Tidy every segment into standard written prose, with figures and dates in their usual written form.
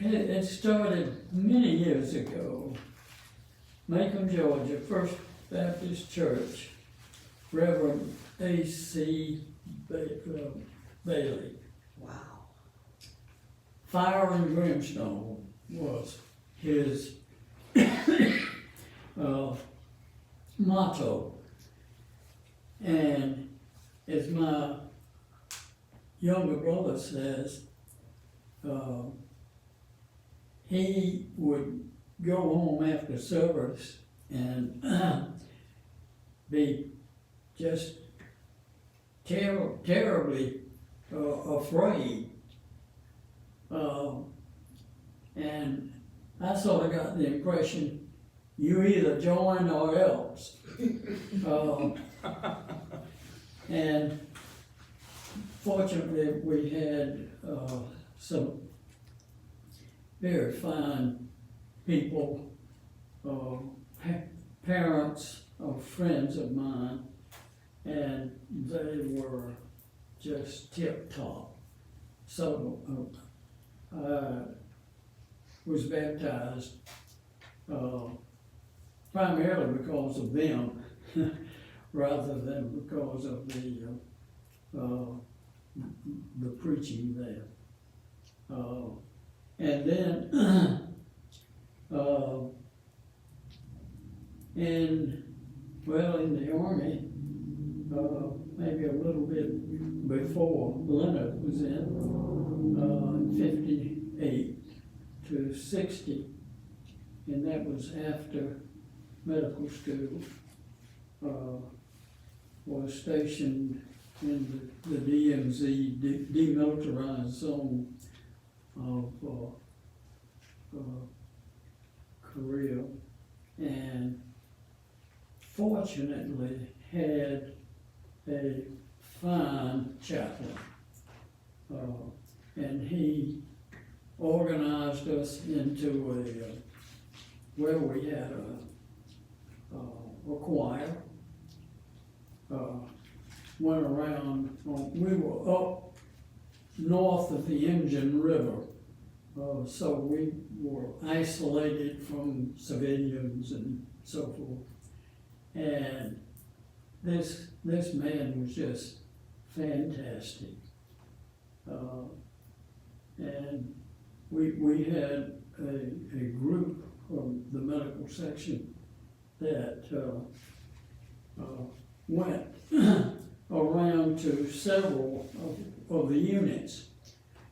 It started many years ago. Macon, Georgia, First Baptist Church, Reverend A.C. Bailey. Wow. Fire and brimstone was his motto. And as my younger brother says, he would go home after service and be just terribly afraid. And I sort of got the impression you either join or else. And fortunately, we had some very fine people, parents of friends of mine, and they were just tip top. So I was baptized primarily because of them, rather than because of the preaching there. And then in the Army, maybe a little bit before Leonard was in 58 to 60, and that was after medical school. Was stationed in the DMZ, demilitarized zone of Korea, and fortunately had a fine chaplain, and he organized us into where we had a choir. Went around, we were up north of the Indian River, so we were isolated from civilians and so forth. And this man was just fantastic. And we had a group from the medical section that went around to several of the units,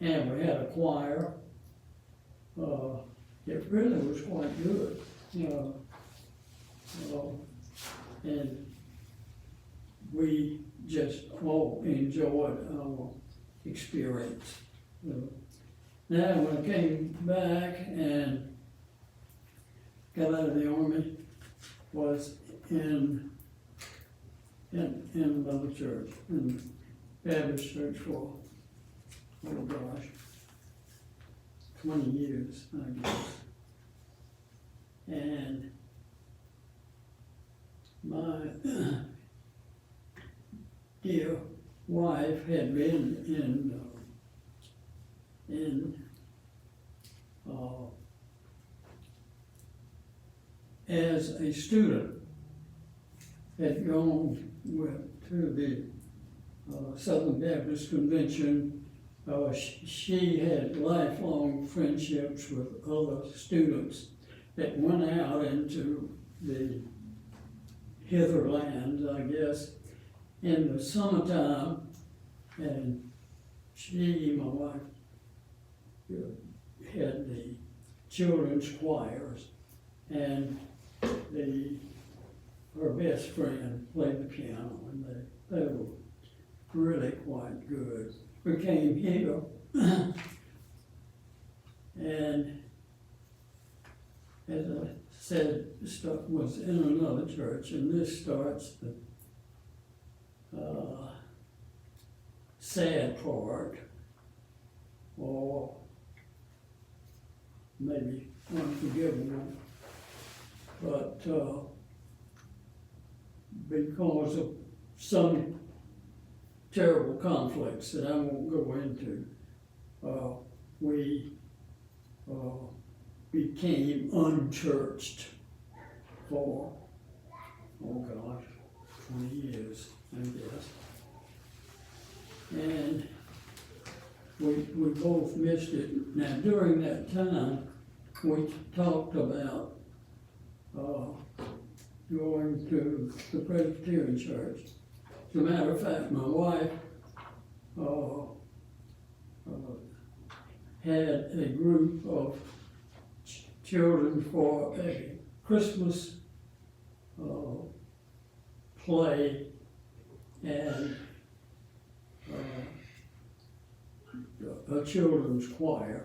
and we had a choir. It really was quite good, and we just all enjoyed our experience. Now, when I came back and got out of the Army, was in another church, in Baptist church for, oh gosh, 20 years, I guess. And my dear wife had been as a student, had gone to the Southern Baptist Convention. She had lifelong friendships with other students that went out into the hitherland, I guess, in the summertime, and she, my wife, had the children's choirs, and her best friend played the piano, and they were really quite good. We came here, and as I said, was in another church, and this starts the sad part, or maybe unforgivable, but because of some terrible conflicts that I won't go into, we became unchurched for, oh gosh, 20 years, I guess. And we both missed it. Now, during that time, we talked about going to the Presbyterian church. As a matter of fact, my wife had a group of children for a Christmas play and a children's choir.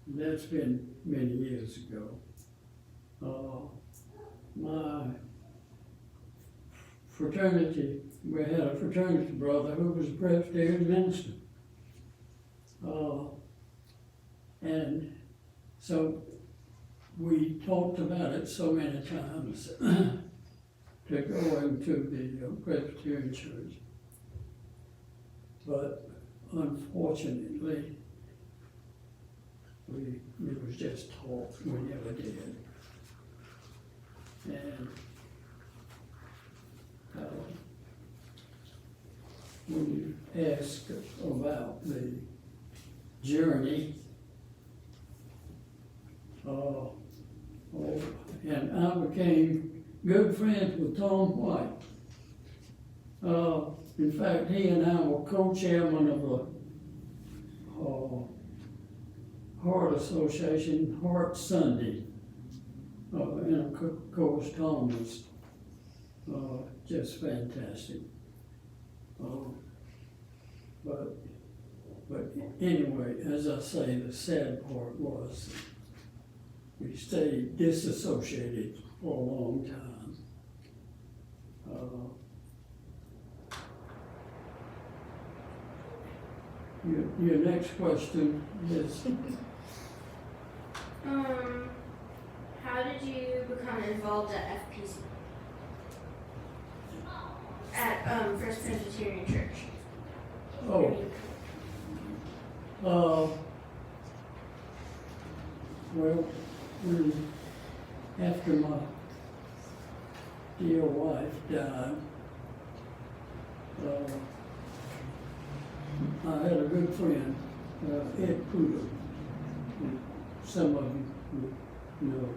That's been many years ago. My fraternity, we had a fraternity brother who was a Presbyterian minister. And so we talked about it so many times to going to the Presbyterian church. But unfortunately, it was just talk, we never did. And when you ask about the journey, and I became good friends with Tom White. In fact, he and I were co-chairman of the Heart Association, Heart Sunday. And of course, Tom was just fantastic. But anyway, as I say, the sad part was we stayed disassociated for a long time. Your next question is? How did you become involved at FPC? At First Presbyterian Church? Well, after my dear wife died, I had a good friend, Ed Poodle. Some of you know.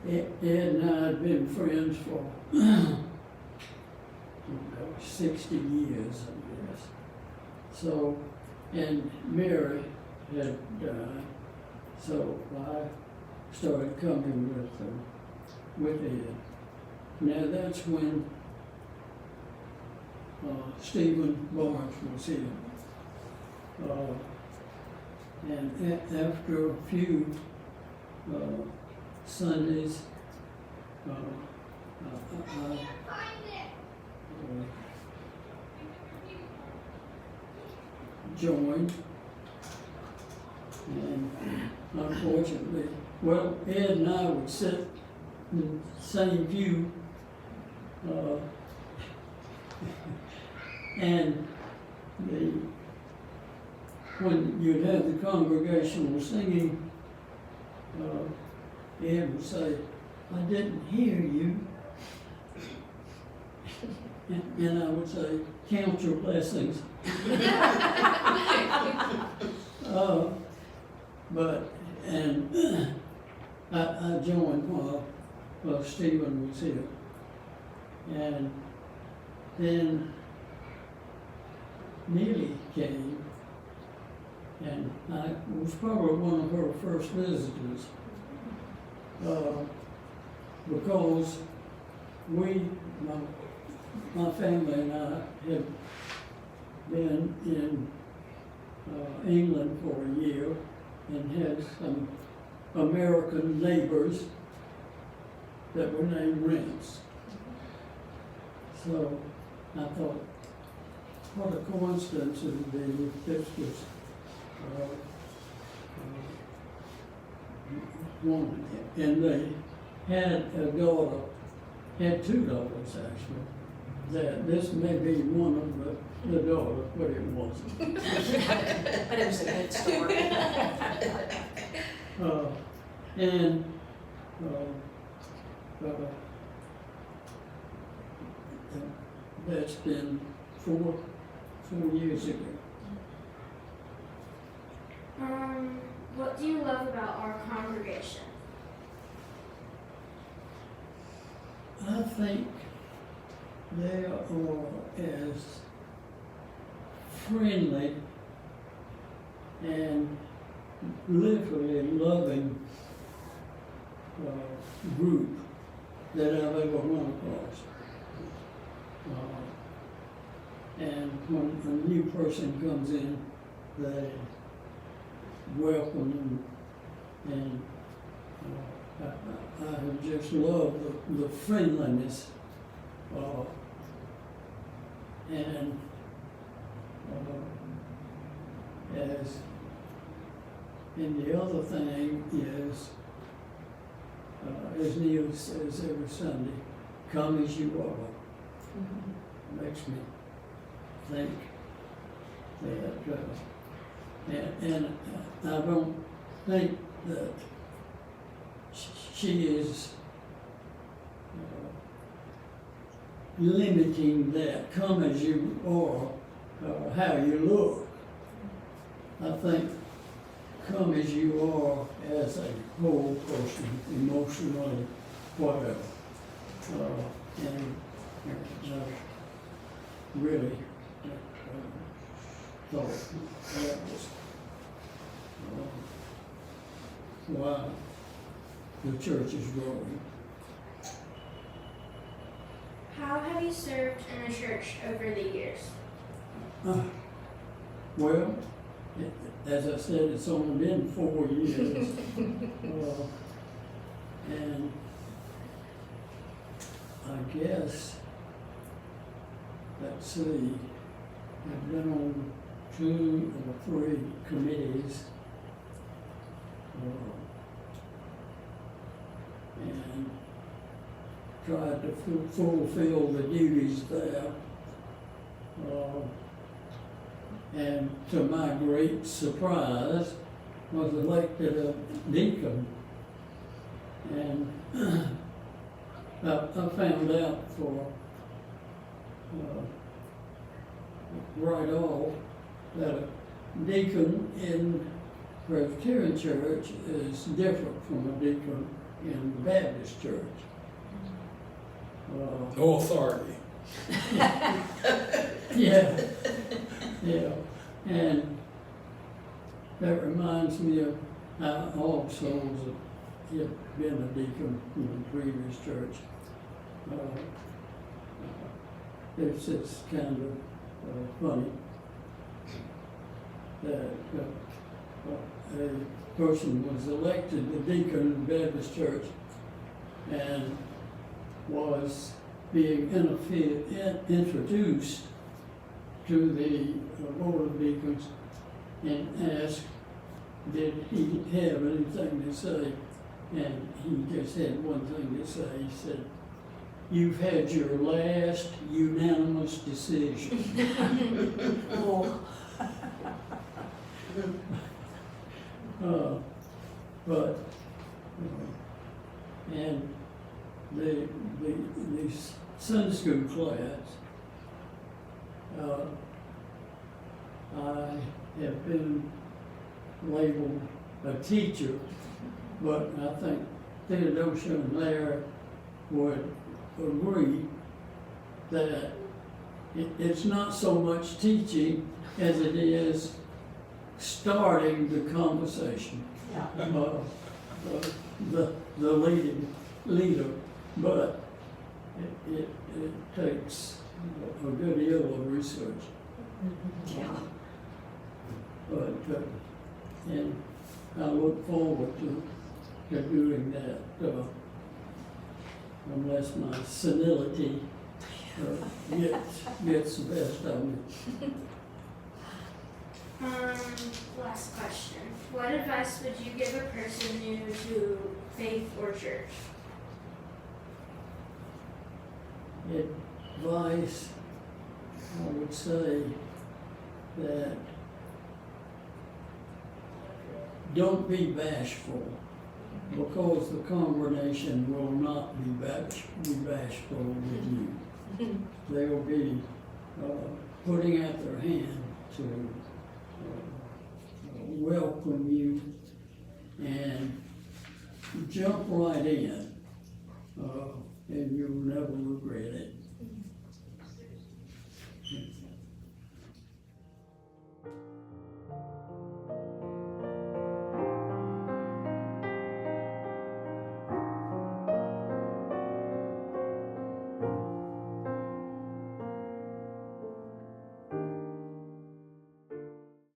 Ed and I had been friends for 60 years, I guess. So, and Mary had died, so I started coming with Ed. Now that's when Stephen Barnes was here. And after a few Sundays, I joined, and unfortunately, well, Ed and I would sit in the same pew, and when you'd have the congregational singing, Ed would say, "I didn't hear you." And I would say, "Count your blessings." I joined while Stephen was here. And then Neely came, and I was probably one of her first visitors, because my family and I had been in England for a year and had some American neighbors that were named Rents. So I thought, what a coincidence it would be if this was one. And they had a daughter, had two daughters actually. That this may be one of the daughters, but it wasn't. But it was a good story. And, that's been 4 years ago. What do you love about our congregation? I think they are as friendly and literally loving group that I've ever run across. And when a new person comes in, they welcome them, and I just love the friendliness, and and the other thing is, as Neil says every Sunday, come as you are. Mm-hmm. Makes me think that, and I don't think that she is limiting that, come as you are, how you look. I think come as you are as a whole person, emotionally, whatever. And really thought that was why the church is growing. How have you served in the church over the years? Well, as I said, it's only been 4 years. And I guess, let's see, I've been on 2 or 3 committees. And tried to fulfill the duties there. And to my great surprise, was elected a deacon. And I found out right off that a deacon in Presbyterian church is different from a deacon in the Baptist church. No authority. Yeah, yeah, and that reminds me of how also had been a deacon in the previous church. It's kind of funny that a person was elected a deacon in the Baptist church and was being introduced to the board of deacons and asked, did he have anything to say? And he just had one thing to say. He said, "You've had your last unanimous decision." Oh. But and the Sunday school class, I have been labeled a teacher, but I think Theodosia and Larry would agree that it's not so much teaching as it is starting the conversation. Yeah. The leader, but it takes a good deal of research. Yeah. But and I look forward to doing that unless my senility gets the best of me. Last question. What advice would you give a person new to faith or church? Advice, I would say that don't be bashful, because the congregation will not be bashful with you. They will be putting out their hand to welcome you and jump right in, and you'll never regret it.